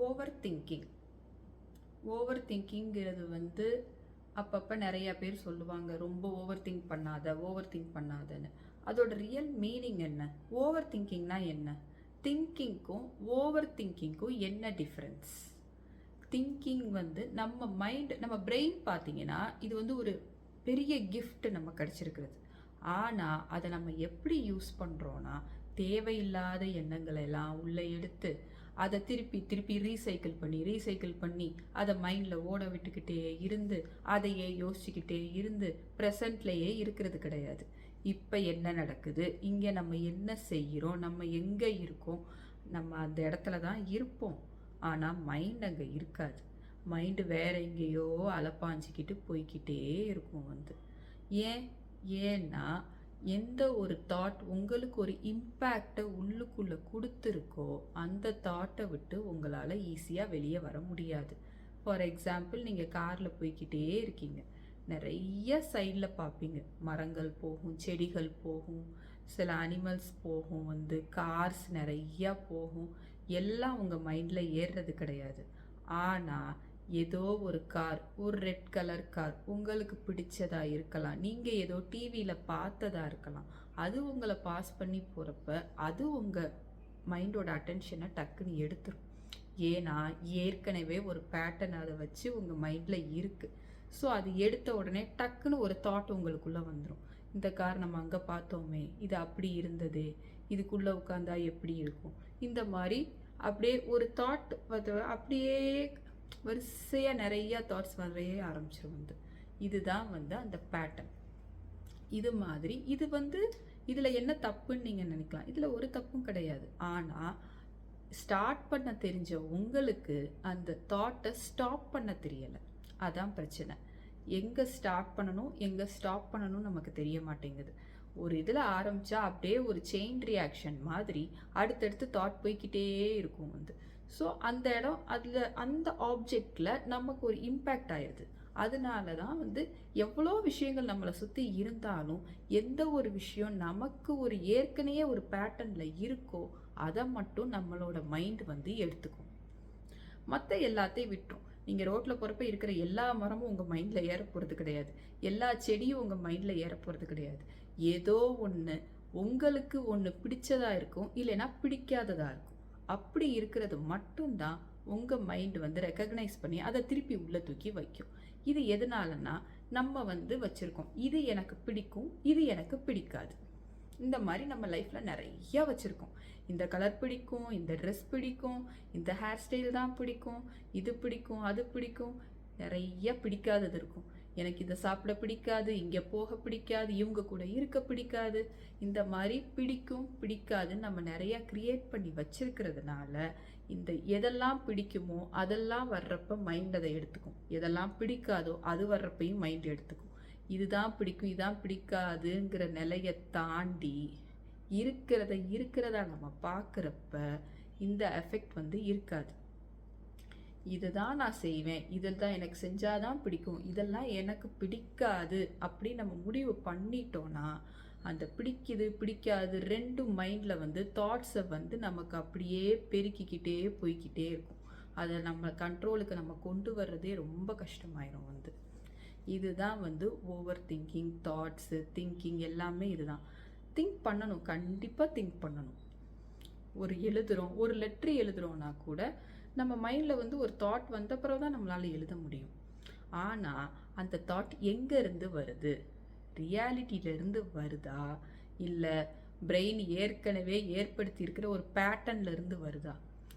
Over thinking. Over திங்கிங்கிறது வந்து அப்பப்போ நிறைய பேர் சொல்லுவாங்க, ரொம்ப ஓவர் திங்க் பண்ணாத, ஓவர் திங்க் பண்ணாதன்னு. அதோட ரியல் மீனிங் என்ன? ஓவர் திங்கிங்னா என்ன? திங்கிங்க்கும் ஓவர் திங்கிங்க்கும் என்ன டிஃப்ரென்ஸ்? திங்கிங் வந்து நம்ம மைண்ட், நம்ம பிரெயின் பார்த்தீங்கன்னா இது வந்து ஒரு பெரிய கிஃப்ட் நம்ம கிடச்சிருக்கிறது. ஆனால் அதை நம்ம எப்படி யூஸ் பண்ணுறோன்னா, தேவையில்லாத எண்ணங்களை எல்லாம் உள்ளே எடுத்து அதை திருப்பி திருப்பி ரீசைக்கிள் பண்ணி அதை மைண்டில் ஓட விட்டுக்கிட்டே இருந்து அதையே யோசிச்சுக்கிட்டே இருந்து ப்ரெசண்ட்லேயே இருக்கிறது கிடையாது. இப்போ என்ன நடக்குது, இங்கே நம்ம என்ன செய்கிறோம், நம்ம எங்கே இருக்கோம், நம்ம அந்த இடத்துல தான் இருப்போம். ஆனால் மைண்ட் அங்கே இருக்காது. மைண்டு வேற எங்கேயோ அலப்பாஞ்சிக்கிட்டு போய்கிட்டே இருக்கும் வந்து. ஏன்னா எந்த ஒரு தாட் உங்களுக்கு ஒரு இம்பேக்டை உள்ளுக்குள்ளே கொடுத்துருக்கோ அந்த தாட்டை விட்டு உங்களால் ஈஸியாக வெளியே வர முடியாது. ஃபார் எக்ஸாம்பிள், நீங்கள் காரில் போய்கிட்டே இருக்கீங்க, நிறைய சைடில் பார்ப்பீங்க, மரங்கள் போகும், செடிகள் போகும், சில அனிமல்ஸ் போகும், வந்து கார்ஸ் நிறையா போகும். எல்லாம் உங்கள் மைண்டில் ஏறுறது கிடையாது. ஆனால் ஏதோ ஒரு கார், ஒரு ரெட் கலர் கார் உங்களுக்கு பிடிச்சதா இருக்கலாம், நீங்கள் ஏதோ டிவியில் பார்த்ததா இருக்கலாம், அது உங்களை பாஸ் பண்ணி போகிறப்ப அது உங்கள் மைண்டோட அட்டென்ஷனை டக்குன்னு எடுத்துரும். ஏன்னா ஏற்கனவே ஒரு பேட்டர்ன் அதை வச்சு உங்கள் மைண்டில் இருக்குது. ஸோ அது எடுத்த உடனே டக்குன்னு ஒரு தாட் உங்களுக்குள்ளே வந்துடும். இந்த கார் நம்ம அங்கே பார்த்தோமே, இது அப்படி இருந்தது, இதுக்குள்ளே உட்காந்தா எப்படி இருக்கும், இந்த மாதிரி அப்படியே ஒரு தாட் அப்படியே வரிசையாக நிறையா தாட்ஸ் வரையே ஆரம்பிச்சிடும் வந்து. இதுதான் வந்து அந்த பேட்டர்ன். இது மாதிரி இது வந்து இதில் என்ன தப்புன்னு நீங்கள் நினைக்கலாம். இதில் ஒரு தப்பும் கிடையாது. ஆனால் ஸ்டார்ட் பண்ண தெரிஞ்ச உங்களுக்கு அந்த தாட்டை ஸ்டாப் பண்ண தெரியலை. அதான் பிரச்சனை. எங்கே ஸ்டார்ட் பண்ணணும் எங்கே ஸ்டாப் பண்ணணும் நமக்கு தெரிய மாட்டேங்குது. ஒரு இதில் ஆரம்பித்தா அப்படியே ஒரு செயின் ரியாக்ஷன் மாதிரி அடுத்தடுத்து தாட் போய்கிட்டே இருக்கும் வந்து. ஸோ அந்த இடம் அதில் அந்த ஆப்ஜெக்டில் நமக்கு ஒரு இம்பேக்ட் ஆயிடுது. அதனால தான் வந்து எவ்வளோ விஷயங்கள் நம்மளை சுற்றி இருந்தாலும் எந்த ஒரு விஷயம் நமக்கு ஒரு ஏற்கனவே ஒரு பேட்டர்னில் இருக்கோ அதை மட்டும் நம்மளோட மைண்ட் வந்து எடுத்துக்கும். மற்ற எல்லாத்தையும் விட்டுரும். நீங்கள் ரோட்டில் போகிறப்ப இருக்கிற எல்லா மரமும் உங்கள் மைண்டில் ஏற போகிறது கிடையாது, எல்லா செடியும் உங்கள் மைண்டில் ஏற போகிறது கிடையாது. ஏதோ ஒன்று உங்களுக்கு ஒன்று பிடிச்சதா இருக்கும், இல்லைன்னா பிடிக்காததாக இருக்கும். அப்படி இருக்கிறது மட்டும்தான் உங்கள் மைண்டு வந்து ரெக்கக்னைஸ் பண்ணி அதை திருப்பி உள்ளே தூக்கி வைக்கும். இது எதனாலன்னா நம்ம வந்து வச்சுருக்கோம், இது எனக்கு பிடிக்கும், இது எனக்கு பிடிக்காது. இந்த மாதிரி நம்ம லைஃப்பில் நிறையா வச்சுருக்கோம். இந்த கலர் பிடிக்கும், இந்த ட்ரெஸ் பிடிக்கும், இந்த ஹேர் ஸ்டைல் தான் பிடிக்கும், இது பிடிக்கும், அது பிடிக்கும், நிறைய பிடிக்காதது இருக்கும். எனக்கு இதை சாப்பிட பிடிக்காது, இங்கே போக பிடிக்காது, இவங்க கூட இருக்க பிடிக்காது. இந்த மாதிரி பிடிக்கும் பிடிக்காதுன்னு நம்ம நிறையா க்ரியேட் பண்ணி வச்சிருக்கிறதுனால இந்த எதெல்லாம் பிடிக்குமோ அதெல்லாம் வர்றப்ப மைண்ட் அதை எடுத்துக்கும், எதெல்லாம் பிடிக்காதோ அது வர்றப்பையும் மைண்ட் எடுத்துக்கும். இதுதான் பிடிக்கும் இதான் பிடிக்காதுங்கிற நிலையை தாண்டி இருக்கிறதா நம்ம பார்க்குறப்ப இந்த எஃபெக்ட் வந்து இருக்காது. இதுதான் நான் செய்வேன், இதில் தான் எனக்கு செஞ்சாதான் பிடிக்கும், இதெல்லாம் எனக்கு பிடிக்காது அப்படி நம்ம முடிவு பண்ணிட்டோன்னா அந்த பிடிக்குது பிடிக்காது ரெண்டும் மைண்டில் வந்து தாட்ஸை வந்து நமக்கு அப்படியே பெருக்கிக்கிட்டே போய்கிட்டே இருக்கும். அதை நம்ம கண்ட்ரோலுக்கு நம்ம கொண்டு வர்றதே ரொம்ப கஷ்டமாயிரும் வந்து. இதுதான் வந்து ஓவர் திங்கிங், தாட்ஸு, திங்கிங் எல்லாமே இதுதான். திங்க் பண்ணணும், கண்டிப்பாக திங்க் பண்ணணும். ஒரு எழுதுகிறோம், ஒரு லெட்ரு எழுதுகிறோன்னா கூட நம்ம மைண்டில் வந்து ஒரு தாட் வந்த பிறகு தான் நம்மளால் எழுத முடியும். ஆனால் அந்த தாட் எங்கேருந்து வருது, ரியாலிட்டியிலேருந்து வருதா இல்லை பிரெயின் ஏற்கனவே ஏற்படுத்தி இருக்கிற ஒரு பேட்டர்ன்லேருந்து வருதா?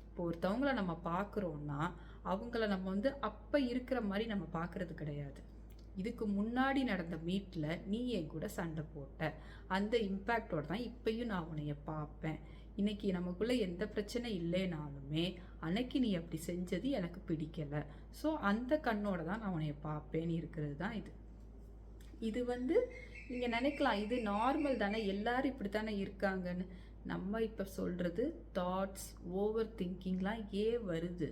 இப்போ ஒருத்தவங்களை நம்ம பார்க்குறோன்னா அவங்கள நம்ம வந்து அப்போ இருக்கிற மாதிரி நம்ம பார்க்குறது கிடையாது. இதுக்கு முன்னாடி நடந்த மீட்டில் நீ என் கூட சண்டை போட்ட அந்த இம்பேக்டோட தான் இப்பயும் நான் உன்னைய பார்ப்பேன். இன்னைக்கு நமக்குள்ளே எந்த பிரச்சனை இல்லைனாலுமே அன்னைக்கு நீ அப்படி செஞ்சது எனக்கு பிடிக்கலை, ஸோ அந்த கண்ணோட தான் நான் உன்னைய பார்ப்பேன்னு இருக்கிறது தான் இது. இது வந்து நீங்கள் நினைக்கலாம் இது நார்மல் தானே, எல்லாரும் இப்படி தானே இருக்காங்கன்னு. நம்ம இப்போ சொல்கிறது தாட்ஸ், ஓவர் திங்கிங்லாம் ஏன் வருது,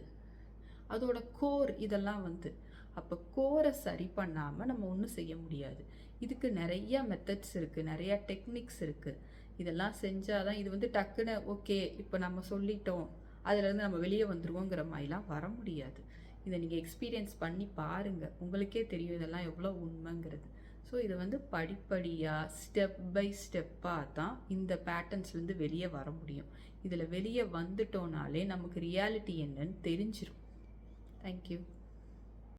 அதோட கோர் இதெல்லாம் வந்து. அப்போ கோரை சரி பண்ணாமல் நம்ம ஒன்றும் செய்ய முடியாது. இதுக்கு நிறைய மெத்தட்ஸ் இருக்குது, நிறையா டெக்னிக்ஸ் இருக்குது. இதெல்லாம் செஞ்சால் தான் இது வந்து டக்குன்னு ஓகே இப்போ நம்ம சொல்லிட்டோம் அதுலேருந்து நம்ம வெளியே வந்துருவோங்கிற மாதிரிலாம் வர முடியாது. இதை நீங்கள் எக்ஸ்பீரியன்ஸ் பண்ணி பாருங்கள், உங்களுக்கே தெரியும் இதெல்லாம் எவ்வளோ உண்மைங்கிறது. ஸோ இதை வந்து படிப்படியாக ஸ்டெப் பை ஸ்டெப்பாக தான் இந்த பேட்டர்ன்ஸ்லேருந்து வெளியே வர முடியும். இதில் வெளியே வந்துட்டோனாலே நமக்கு ரியாலிட்டி என்னன்னு தெரிஞ்சிடும். தேங்க்யூ.